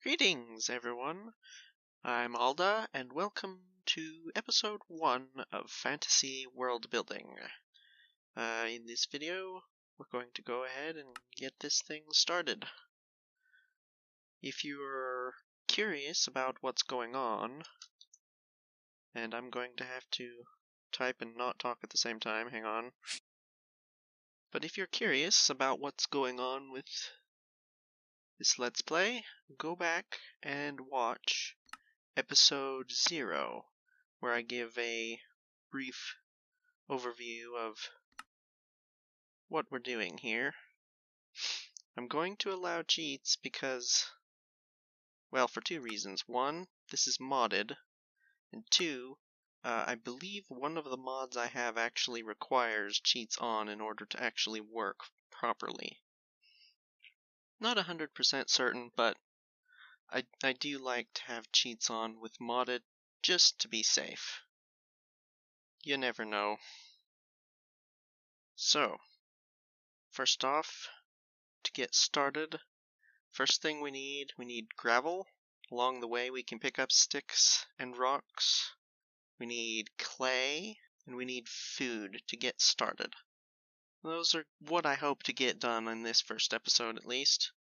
Greetings, everyone. I'm Alda, and welcome to episode 1 of Fantasy Worldbuilding. In this video, we're going to go ahead and get this thing started. If you're curious about what's going on, and I'm going to have to type and not talk at the same time, hang on. But if you're curious about what's going on with this Let's Play, go back and watch episode 0, where I give a brief overview of what we're doing here. I'm going to allow cheats because, well, for two reasons. One, this is modded, and two, I believe one of the mods I have actually requires cheats on in order to actually work properly. Not 100% certain, but I do like to have cheats on with modded just to be safe. You never know. So, first off, to get started, first thing we need gravel. Along the way we can pick up sticks and rocks. We need clay, and we need food to get started. Those are what I hope to get done in this first episode at least.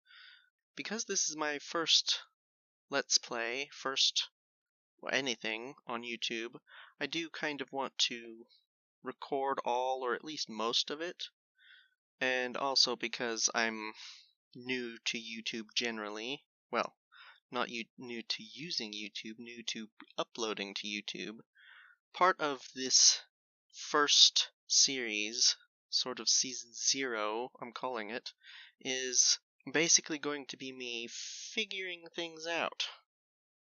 Because this is my first Let's Play, first anything on YouTube, I do kind of want to record all or at least most of it. And also because I'm new to YouTube generally, well, not new to using YouTube, new to uploading to YouTube. Part of this first series, sort of season 0, I'm calling it, is basically going to be me figuring things out.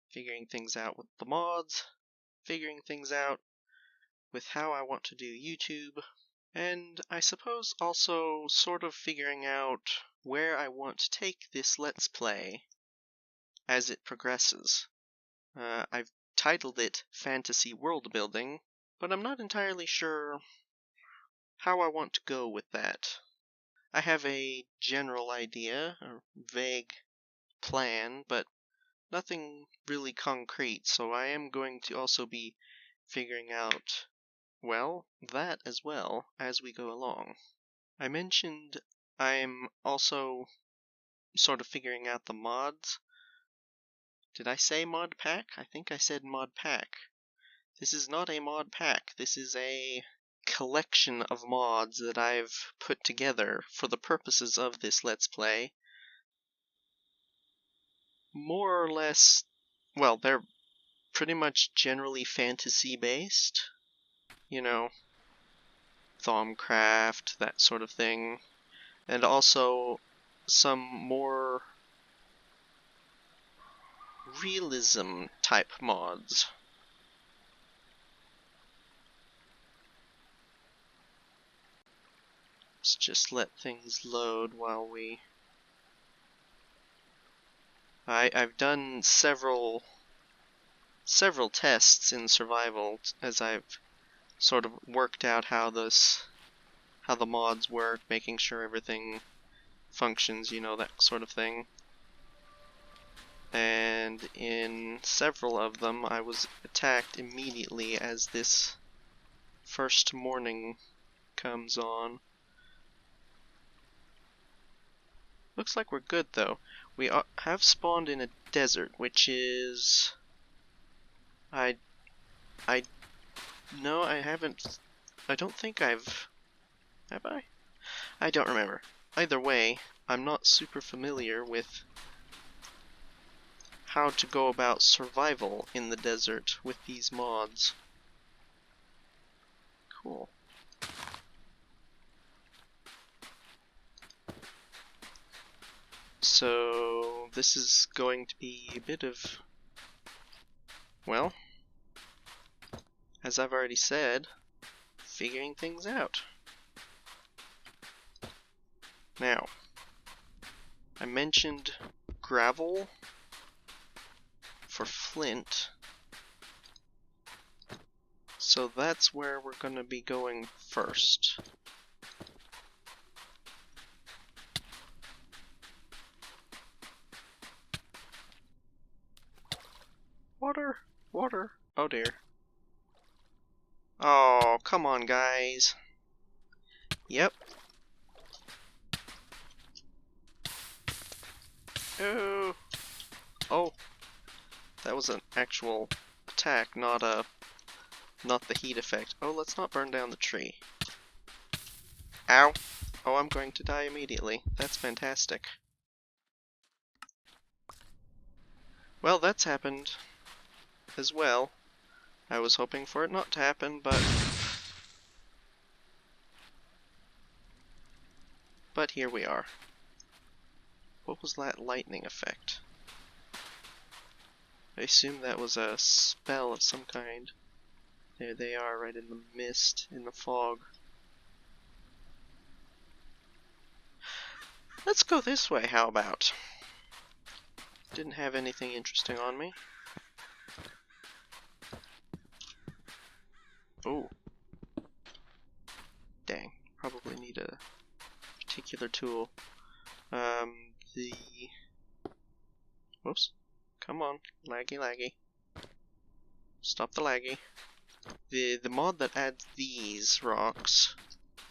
Figuring things out with the mods, figuring things out with how I want to do YouTube, and I suppose also sort of figuring out where I want to take this Let's Play as it progresses. I've titled it Fantasy Worldbuilding, but I'm not entirely sure how I want to go with that. I have a general idea, a vague plan, but nothing really concrete, so I am going to also be figuring out, well, that as well as we go along. I mentioned I'm also sort of figuring out the mods. Did I say mod pack? I think I said mod pack. This is not a mod pack. This is a collection of mods that I've put together for the purposes of this Let's Play. More or less, well, they're pretty much generally fantasy-based. You know, Thaumcraft, that sort of thing. And also some more realism type mods. Let's just let things load while we... I've done several tests in survival as I've sort of worked out how the mods work, making sure everything functions, you know, that sort of thing. And in several of them I was attacked immediately as this first morning comes on. Looks like we're good though. We have spawned in a desert, which is... No, I haven't... I don't think I've... Have I? I don't remember. Either way, I'm not super familiar with how to go about survival in the desert with these mods. Cool. So, this is going to be a bit of, well, as I've already said, figuring things out. Now, I mentioned gravel for flint, so that's where we're going to be going first. Water! Water! Oh dear. Oh, come on, guys. Yep. Oh! Oh! That was an actual attack, not the heat effect. Oh, let's not burn down the tree. Ow! Oh, I'm going to die immediately. That's fantastic. Well, that's happened as well. I was hoping for it not to happen, but here we are. What was that lightning effect? I assume that was a spell of some kind. There they are, right in the mist, in the fog. Let's go this way, how about? Didn't have anything interesting on me. Oh. Dang, probably need a particular tool. Whoops. Come on, laggy laggy. Stop the laggy. The mod that adds these rocks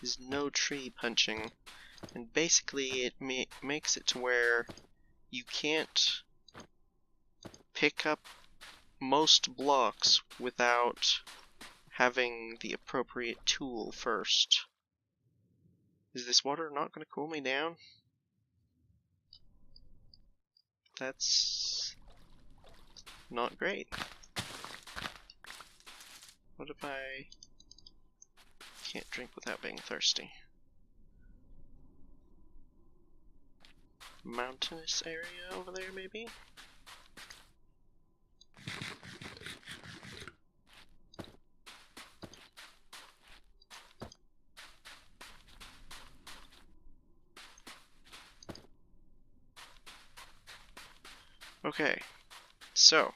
is no tree punching, and basically it makes it to where you can't pick up most blocks without having the appropriate tool first. Is this water not going to cool me down? That's not great. What if I can't drink without being thirsty? Mountainous area over there, maybe? Okay, so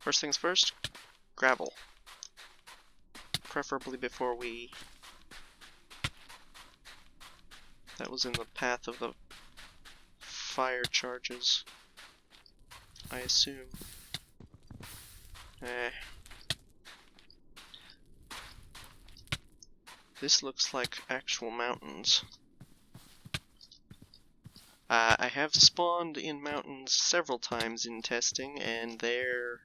first things first, gravel. Preferably before we... That was in the path of the fire charges, I assume. This looks like actual mountains. I have spawned in mountains several times in testing, and they're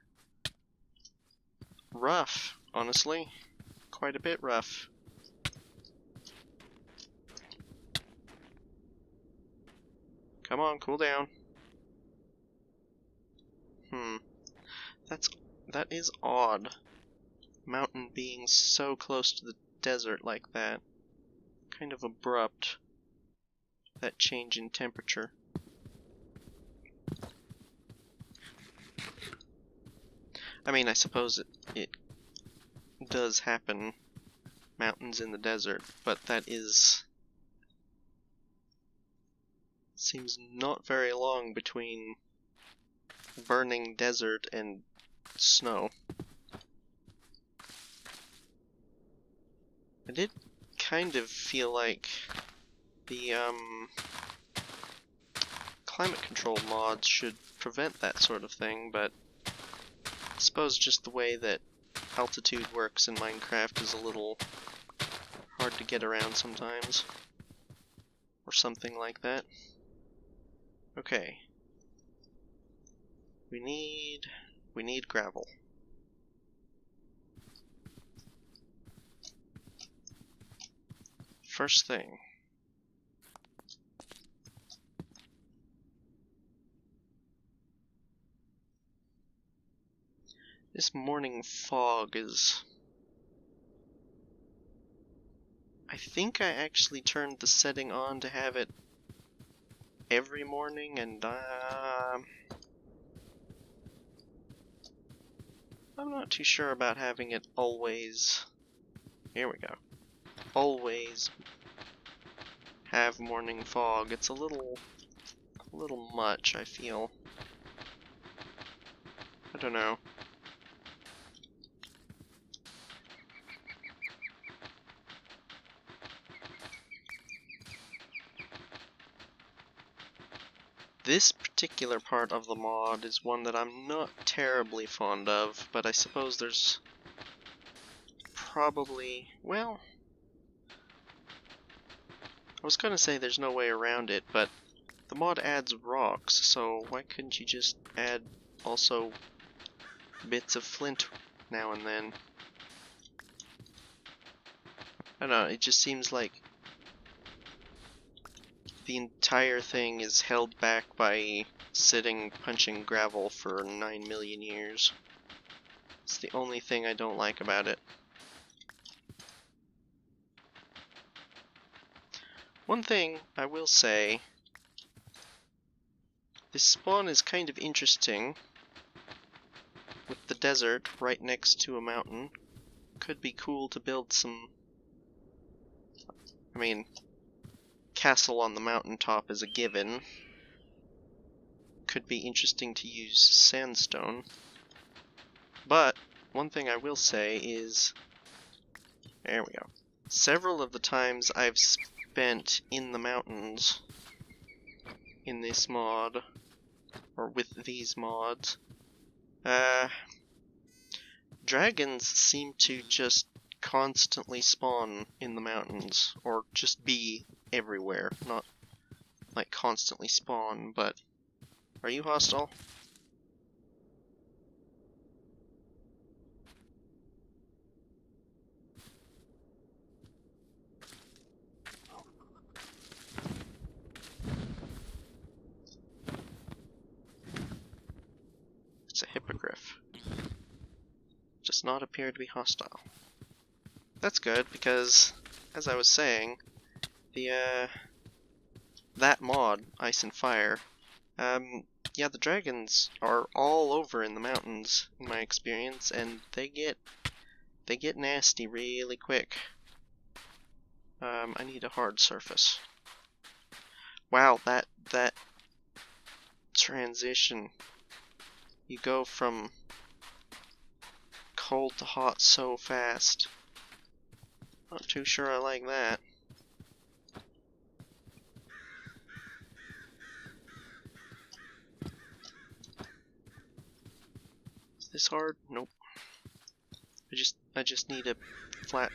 rough, honestly. Quite a bit rough. Come on, cool down. That is odd. Mountain being so close to the desert like that. Kind of abrupt. That change in temperature. I mean, I suppose it does happen, mountains in the desert, but that seems not very long between burning desert and snow. I did kind of feel like the climate control mods should prevent that sort of thing, but I suppose just the way that altitude works in Minecraft is a little hard to get around sometimes, or something like that. Okay, we need gravel. First thing, this morning fog is... I think I actually turned the setting on to have it every morning, and I'm not too sure about having it always... Here we go. Always have morning fog. It's a little much, I feel. I don't know. This particular part of the mod is one that I'm not terribly fond of, but I suppose there's probably, well, I was gonna say there's no way around it, but the mod adds rocks, so why couldn't you just add also bits of flint now and then? I don't know, it just seems like the entire thing is held back by sitting punching gravel for 9 million years. It's the only thing I don't like about it. One thing I will say, this spawn is kind of interesting with the desert right next to a mountain. Could be cool to build some, I mean, castle on the mountaintop is a given. Could be interesting to use sandstone. But one thing I will say is, there we go. Several of the times I've spent in the mountains in this mod, or with these mods, dragons seem to just constantly spawn in the mountains, or just be everywhere. Not like constantly spawn, but are you hostile? It's a hippogriff. Does not appear to be hostile. That's good, because, as I was saying, the, that mod, Ice and Fire, yeah, the dragons are all over in the mountains, in my experience, and they get nasty really quick. I need a hard surface. Wow, that transition. You go from cold to hot so fast. Not too sure I like that. Is this hard? Nope. I just need a flat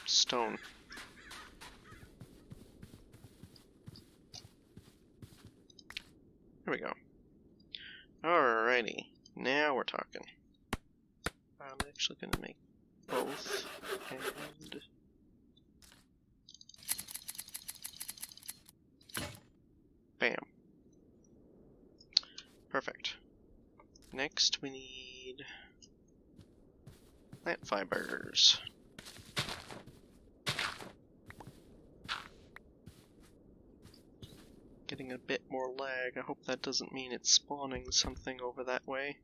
stone. There we go. Alrighty, now we're talking. I'm actually gonna make both, and bam. Perfect. Next we need plant fibers. Getting a bit more lag. I hope that doesn't mean it's spawning something over that way.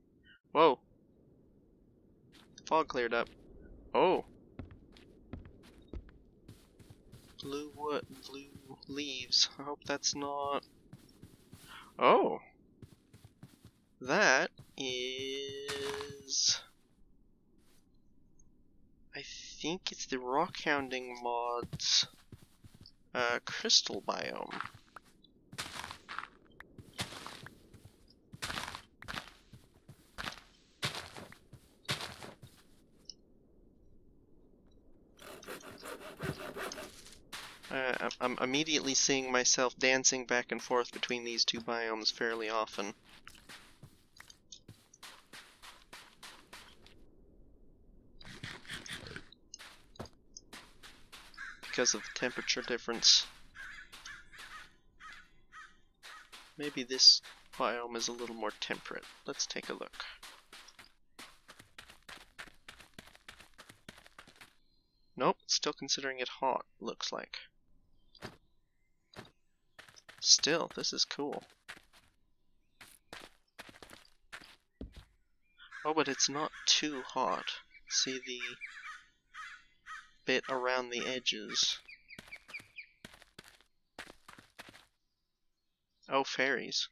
Whoa! The fog cleared up. Oh! Blue what? Blue leaves. I hope that's not... Oh! That is... I think it's the rockhounding mod's crystal biome. I'm immediately seeing myself dancing back and forth between these two biomes fairly often. Because of the temperature difference. Maybe this biome is a little more temperate. Let's take a look. Nope, still considering it hot, looks like. Still, this is cool. Oh, but it's not too hot. See the bit around the edges. Oh, fairies.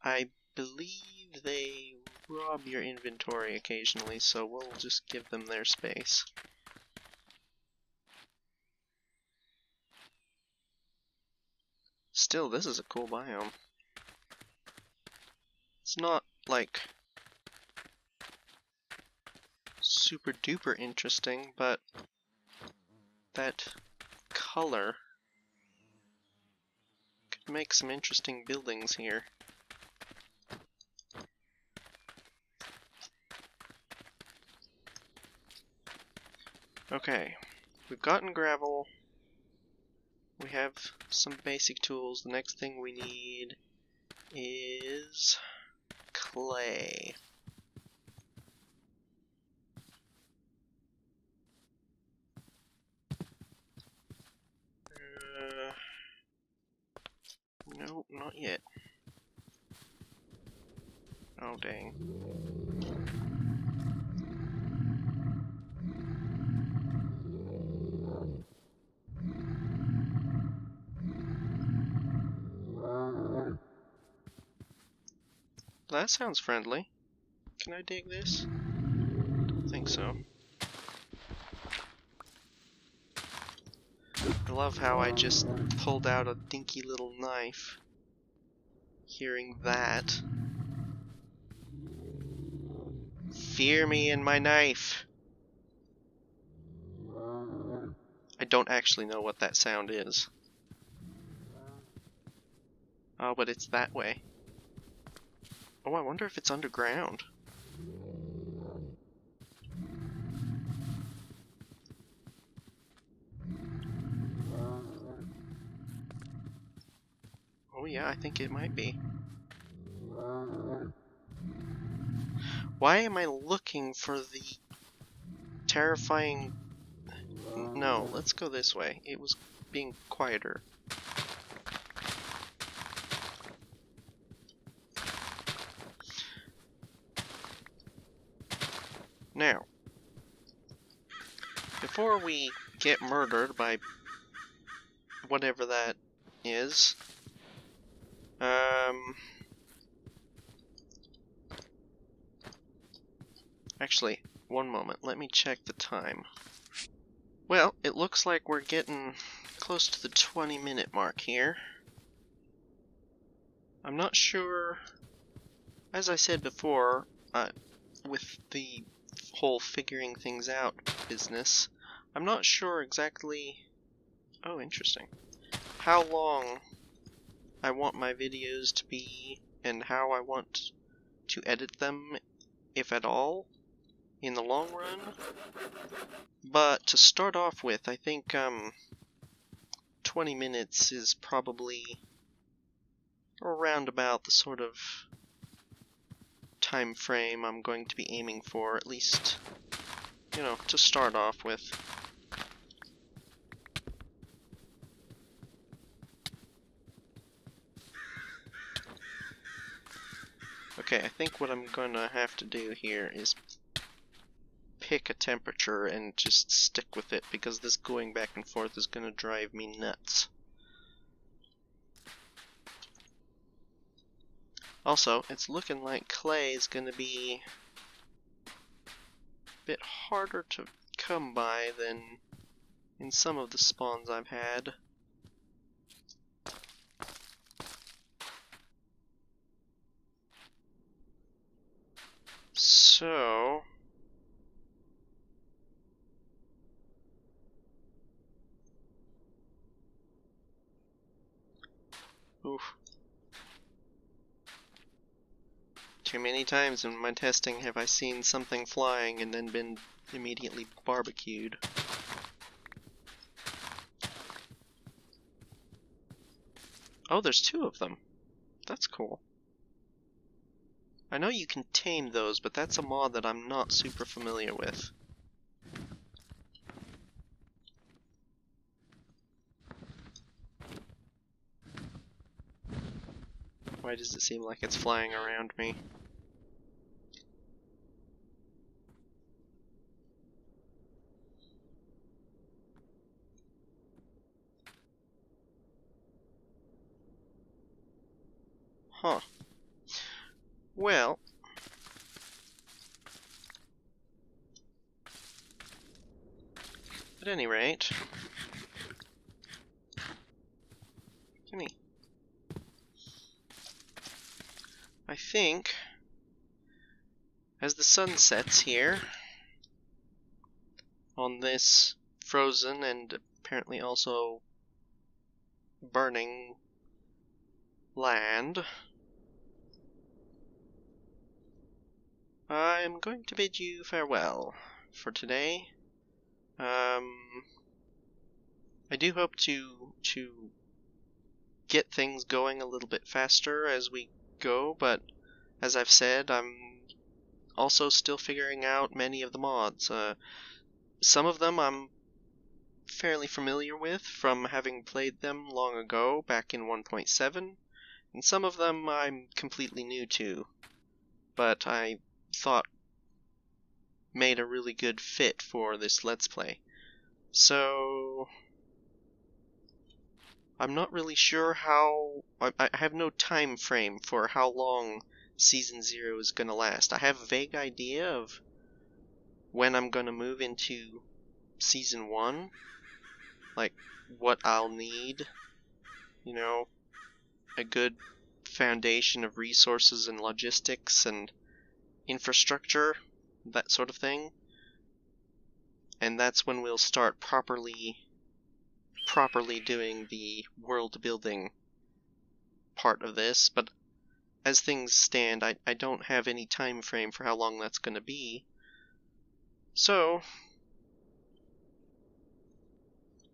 I believe they rob your inventory occasionally, so we'll just give them their space. Still, this is a cool biome. It's not, like, super duper interesting, but that color could make some interesting buildings here. Okay, we've gotten gravel. We have some basic tools. The next thing we need is clay. Nope, not yet. Oh, dang. That sounds friendly. Can I dig this? Don't think so. I love how I just pulled out a dinky little knife. Hearing that. Fear me and my knife! I don't actually know what that sound is. Oh, but it's that way. Oh, I wonder if it's underground. Oh yeah, I think it might be. Why am I looking for the terrifying... No, let's go this way. It was being quieter. Now, before we get murdered by whatever that is, actually, one moment, let me check the time. Well, it looks like we're getting close to the 20-minute mark here. I'm not sure, as I said before, with the whole figuring things out business, I'm not sure exactly, oh interesting, how long I want my videos to be and how I want to edit them, if at all, in the long run. But to start off with, I think 20 minutes is probably around about the sort of time frame I'm going to be aiming for, at least, you know, to start off with. Okay, I think what I'm gonna have to do here is pick a temperature and just stick with it, because this going back and forth is gonna drive me nuts. Also, it's looking like clay is gonna be a bit harder to come by than in some of the spawns I've had. So... oof. Too many times in my testing have I seen something flying and then been immediately barbecued. Oh, there's two of them. That's cool. I know you can tame those, but that's a mod that I'm not super familiar with. Why does it seem like it's flying around me? Huh. Well... at any rate... gimme. I think as the sun sets here on this frozen and apparently also burning land, I'm going to bid you farewell for today. I do hope to get things going a little bit faster as we go, but as I've said, I'm also still figuring out many of the mods. Some of them I'm fairly familiar with from having played them long ago, back in 1.7, and some of them I'm completely new to, but I thought made a really good fit for this Let's Play. So I'm not really sure how... I have no time frame for how long Season 0 is going to last. I have a vague idea of when I'm going to move into Season 1. Like, what I'll need. You know, a good foundation of resources and logistics and infrastructure, that sort of thing. And that's when we'll start properly doing the world building part of this, but as things stand, I don't have any time frame for how long that's going to be. So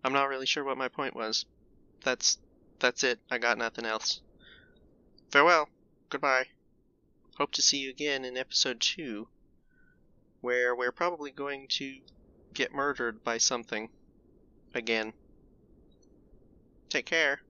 I'm not really sure what my point was. That's it. I got nothing else. Farewell. Goodbye. Hope to see you again in episode 2, where we're probably going to get murdered by something again. Take care.